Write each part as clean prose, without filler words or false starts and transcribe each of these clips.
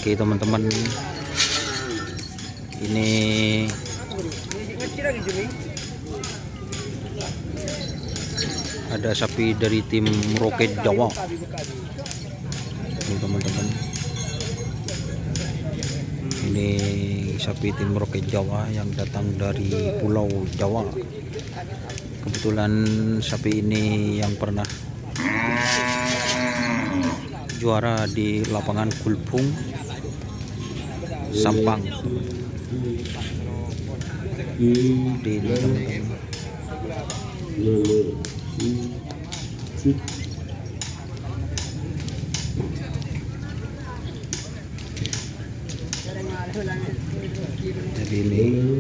Oke teman-teman, ini ada sapi dari tim Roket Jawa. Ini teman-teman, ini sapi tim Roket Jawa yang datang dari Pulau Jawa. Kebetulan sapi ini yang pernah juara di lapangan Gulpung Sampang. Di ini teman-teman. Jadi ini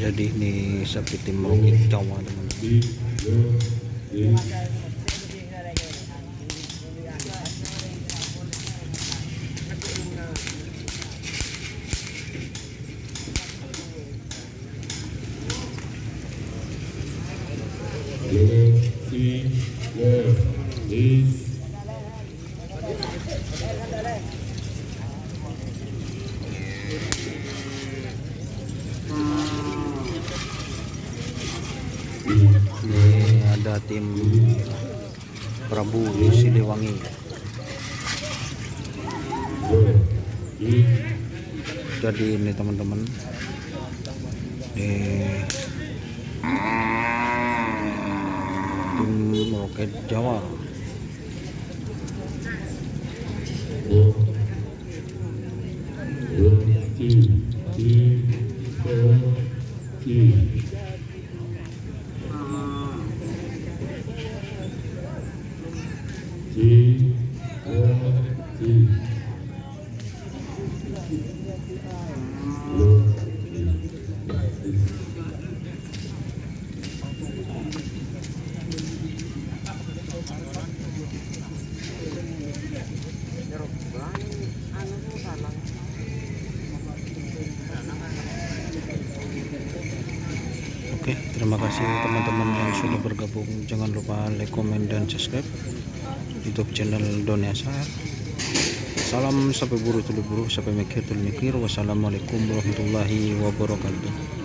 jadi ini sapi tim Roket Jawa teman-teman. Ini ada tim Prabu Siliwangi. Jadi ini teman-teman, tim Roket Jawa. Oke, terima kasih teman-teman yang sudah bergabung. Jangan lupa like, komen, dan subscribe YouTube channel Doniasa. Salam sampai buru tulu buru, sampai mikir tulu mikir. Wassalamualaikum warahmatullahi wabarakatuh.